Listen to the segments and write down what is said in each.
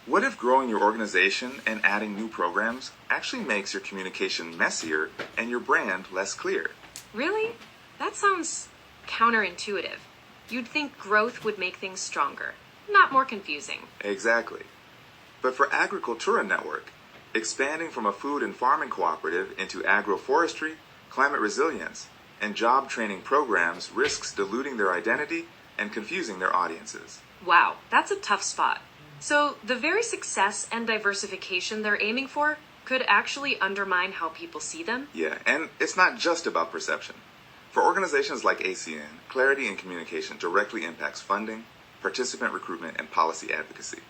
What if growing your organization and adding new programs actually makes your communication messier and your brand less clear? Really? That sounds counterintuitive. You'd think growth would make things stronger, not more confusing. Exactly. But for Agri-Cultura Network, expanding from a food and farming cooperative into agroforestry, climate resilience, and job training programs risks diluting their identity and confusing their audiences. Wow, that's a tough spot. So the very success and diversification they're aiming for could actually undermine how people see them? Yeah, and it's not just about perception. For organizations like ACN, clarity in communication directly impacts funding, participant recruitment, and policy advocacy.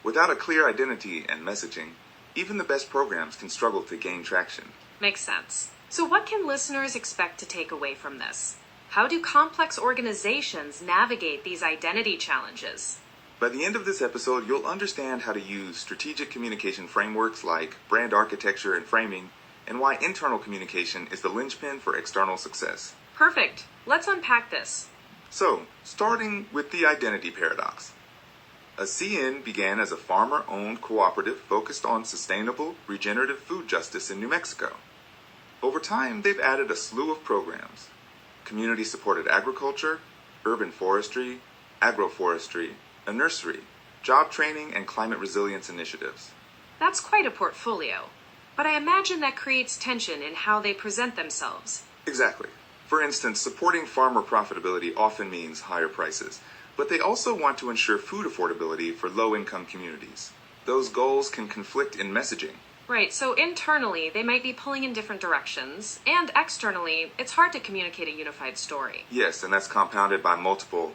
Without a clear identity and messaging, even the best programs can struggle to gain traction. Makes sense. So what can listeners expect to take away from this? How do complex organizations navigate these identity challenges? By the end of this episode, you'll understand how to use strategic communication frameworks like brand architecture and framing, and why internal communication is the linchpin for external success. Perfect. Let's unpack this. So, starting with the identity paradox. ACN began as a farmer-owned cooperative focused on sustainable, regenerative food justice in New Mexico. Over time, they've added a slew of programs: community-supported agriculture, urban forestry, agroforestry, a nursery, job training, and climate resilience initiatives. That's quite a portfolio. But I imagine that creates tension in how they present themselves. Exactly. For instance, supporting farmer profitability often means higher prices, but they also want to ensure food affordability for low-income communities. Those goals can conflict in messaging. Right, so internally, they might be pulling in different directions, and externally, it's hard to communicate a unified story. Yes, and that's compounded by multiple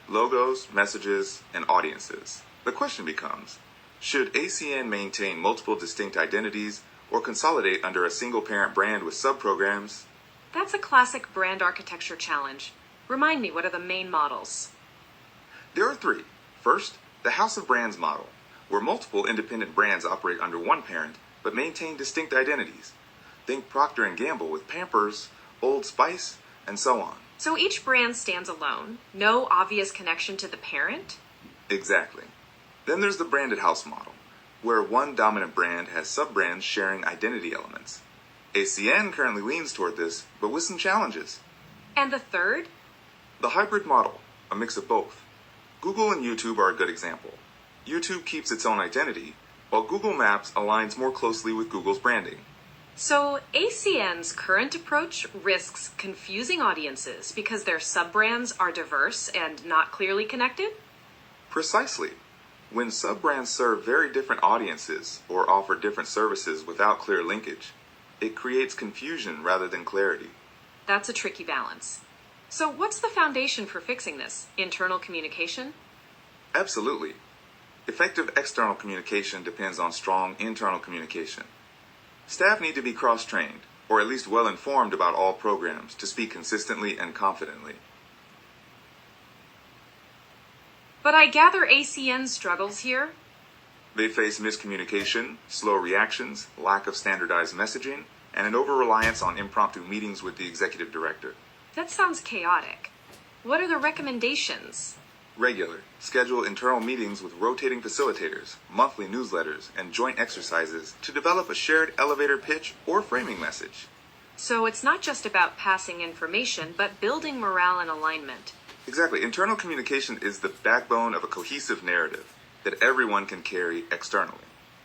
logos, messages, and audiences. The question becomes, should ACN maintain multiple distinct identities or consolidate under a single parent brand with sub-programs? That's a classic brand architecture challenge. Remind me, what are the main models? There are three. First, the House of Brands model, where multiple independent brands operate under one parent but maintain distinct identities. Think Procter & Gamble with Pampers, Old Spice, and so on. So each brand stands alone, no obvious connection to the parent? Exactly. Then there's the branded house model, where one dominant brand has sub-brands sharing identity elements. ACN currently leans toward this, but with some challenges. And the third? The hybrid model, a mix of both. Google and YouTube are a good example. YouTube keeps its own identity, while Google Maps aligns more closely with Google's branding. So ACN's current approach risks confusing audiences because their sub-brands are diverse and not clearly connected? Precisely. When sub-brands serve very different audiences or offer different services without clear linkage, it creates confusion rather than clarity. That's a tricky balance. So what's the foundation for fixing this? Internal communication? Absolutely. Effective external communication depends on strong internal communication. Staff need to be cross-trained, or at least well-informed about all programs, to speak consistently and confidently. But I gather ACN struggles here? They face miscommunication, slow reactions, lack of standardized messaging, and an over-reliance on impromptu meetings with the executive director. That sounds chaotic. What are the recommendations? Regular, schedule internal meetings with rotating facilitators, monthly newsletters, and joint exercises to develop a shared elevator pitch or framing message. So it's not just about passing information, but building morale and alignment. Exactly. Internal communication is the backbone of a cohesive narrative that everyone can carry externally.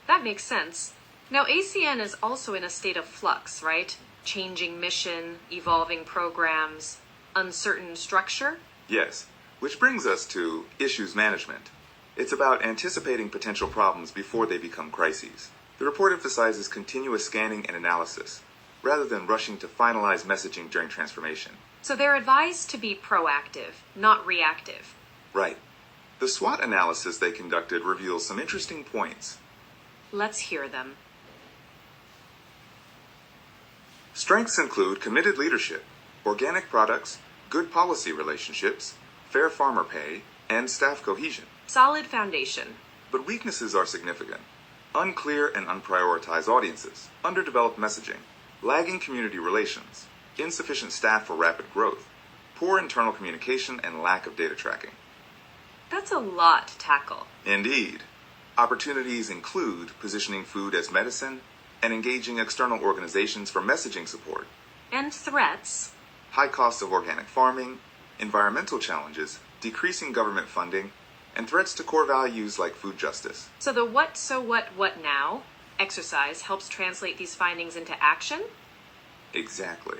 That makes sense. Now, ACN is also in a state of flux, right? Changing mission, evolving programs, uncertain structure? Yes, which brings us to issues management. It's about anticipating potential problems before they become crises. The report emphasizes continuous scanning and analysis, rather than rushing to finalize messaging during transformation. So they're advised to be proactive, not reactive. Right. The SWOT analysis they conducted reveals some interesting points. Let's hear them. Strengths include committed leadership, organic products, good policy relationships, fair farmer pay, and staff cohesion. Solid foundation. But weaknesses are significant. Unclear and unprioritized audiences, underdeveloped messaging, lagging community relations, insufficient staff for rapid growth, poor internal communication, and lack of data tracking. That's a lot to tackle. Indeed. Opportunities include positioning food as medicine and engaging external organizations for messaging support. And threats. High costs of organic farming, environmental challenges, decreasing government funding, and threats to core values like food justice. So the what now exercise helps translate these findings into action? Exactly.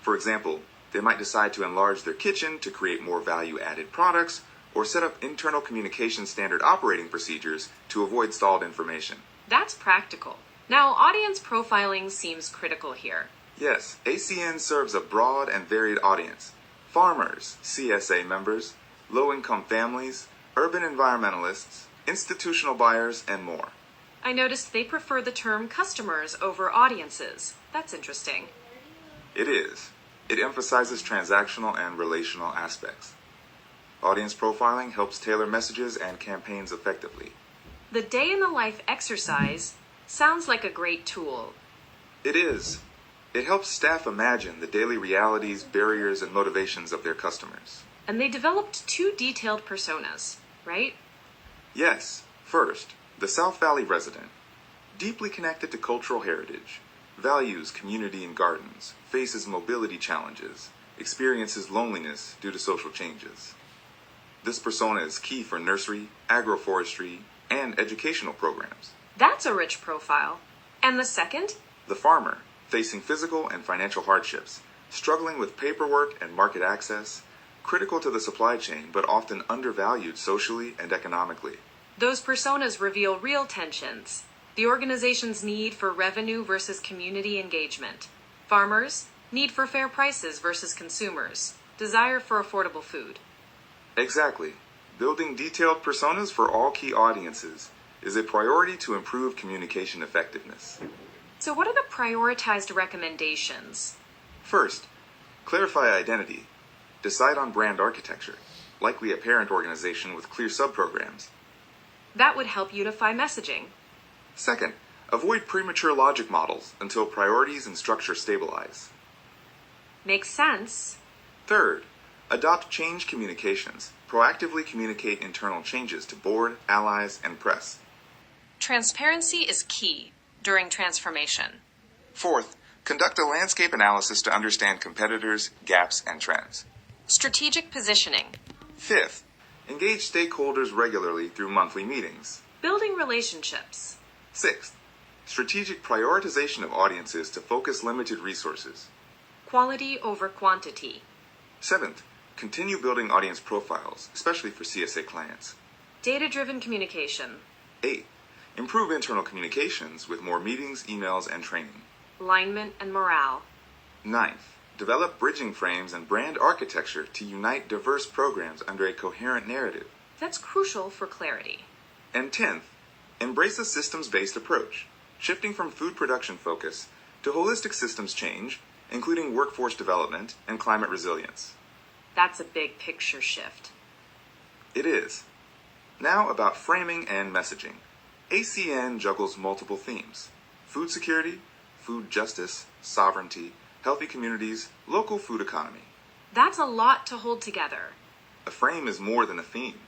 For example, they might decide to enlarge their kitchen to create more value-added products or set up internal communication standard operating procedures to avoid stalled information. That's practical. Now, audience profiling seems critical here. Yes, ACN serves a broad and varied audience. Farmers, CSA members, low-income families, urban environmentalists, institutional buyers, and more. I noticed they prefer the term customers over audiences. That's interesting. It is. It emphasizes transactional and relational aspects. Audience profiling helps tailor messages and campaigns effectively. The day in the life exercise sounds like a great tool. It is. It helps staff imagine the daily realities, barriers, and motivations of their customers. And they developed 2 detailed personas, right? Yes. First, the South Valley resident, deeply connected to cultural heritage, values community and gardens, faces mobility challenges, experiences loneliness due to social changes. This persona is key for nursery, agroforestry, and educational programs. That's a rich profile. And the second? The farmer, facing physical and financial hardships, struggling with paperwork and market access, critical to the supply chain but often undervalued socially and economically. Those personas reveal real tensions. The organization's need for revenue versus community engagement. Farmers, need for fair prices versus consumers. Desire for affordable food. Exactly. Building detailed personas for all key audiences is a priority to improve communication effectiveness. So what are the prioritized recommendations? First, clarify identity. Decide on brand architecture, likely a parent organization with clear subprograms. That would help unify messaging. Second, avoid premature logic models until priorities and structure stabilize. Makes sense. Third, adopt change communications. Proactively communicate internal changes to board, allies, and press. Transparency is key during transformation. Fourth, conduct a landscape analysis to understand competitors, gaps, and trends. Strategic positioning. Fifth, engage stakeholders regularly through monthly meetings. Building relationships. Sixth, strategic prioritization of audiences to focus limited resources. Quality over quantity. Seventh, continue building audience profiles, especially for CSA clients. Data-driven communication. Eighth, improve internal communications with more meetings, emails, and training. Alignment and morale. Ninth, develop bridging frames and brand architecture to unite diverse programs under a coherent narrative. That's crucial for clarity. And 10th, embrace a systems-based approach, shifting from food production focus to holistic systems change, including workforce development and climate resilience. That's a big picture shift. It is. Now about framing and messaging. ACN juggles multiple themes: food security, food justice, sovereignty, healthy communities, local food economy. That's a lot to hold together. A frame is more than a theme.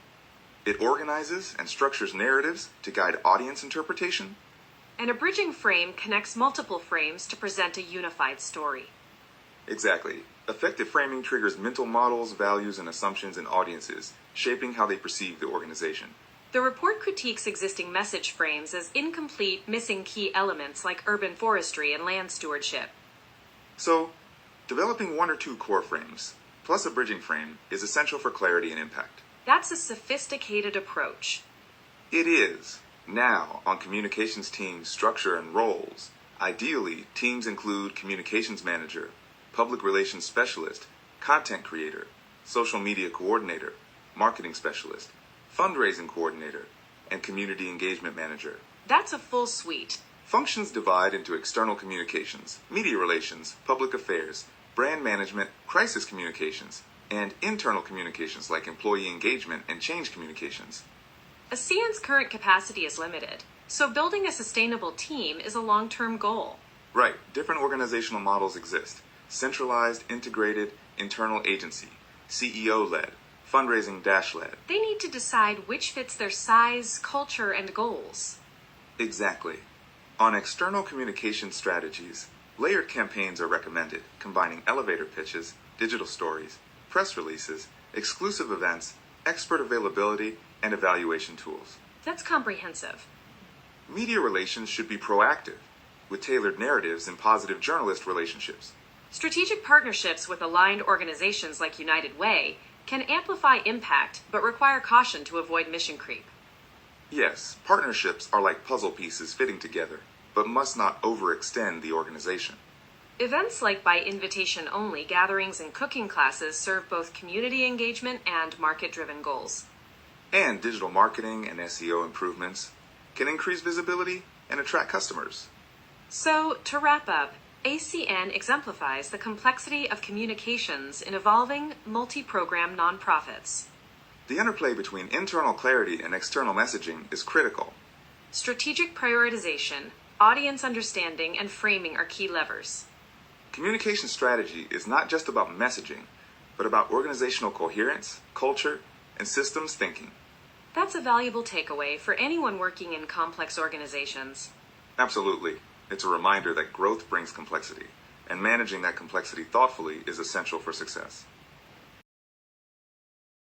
It organizes and structures narratives to guide audience interpretation. And a bridging frame connects multiple frames to present a unified story. Exactly. Effective framing triggers mental models, values, and assumptions in audiences, shaping how they perceive the organization. The report critiques existing message frames as incomplete, missing key elements like urban forestry and land stewardship. So, developing 1 or 2 core frames, plus a bridging frame, is essential for clarity and impact. That's a sophisticated approach. It is. Now, on communications teams' structure and roles, ideally, teams include communications manager, public relations specialist, content creator, social media coordinator, marketing specialist, fundraising coordinator, and community engagement manager. That's a full suite. Functions divide into external communications, media relations, public affairs, brand management, crisis communications, and internal communications like employee engagement and change communications. ACN's current capacity is limited, so building a sustainable team is a long-term goal. Right, different organizational models exist. Centralized, integrated, internal agency, CEO-led, fundraising-led. They need to decide which fits their size, culture, and goals. Exactly. On external communication strategies, layered campaigns are recommended, combining elevator pitches, digital stories, press releases, exclusive events, expert availability, and evaluation tools. That's comprehensive. Media relations should be proactive, with tailored narratives and positive journalist relationships. Strategic partnerships with aligned organizations like United Way can amplify impact but require caution to avoid mission creep. Yes, partnerships are like puzzle pieces fitting together, but must not overextend the organization. Events like by invitation only gatherings and cooking classes serve both community engagement and market-driven goals. And digital marketing and SEO improvements can increase visibility and attract customers. So, to wrap up, ACN exemplifies the complexity of communications in evolving, multi-program nonprofits. The interplay between internal clarity and external messaging is critical. Strategic prioritization, audience understanding, and framing are key levers. Communication strategy is not just about messaging, but about organizational coherence, culture, and systems thinking. That's a valuable takeaway for anyone working in complex organizations. Absolutely. It's a reminder that growth brings complexity, and managing that complexity thoughtfully is essential for success.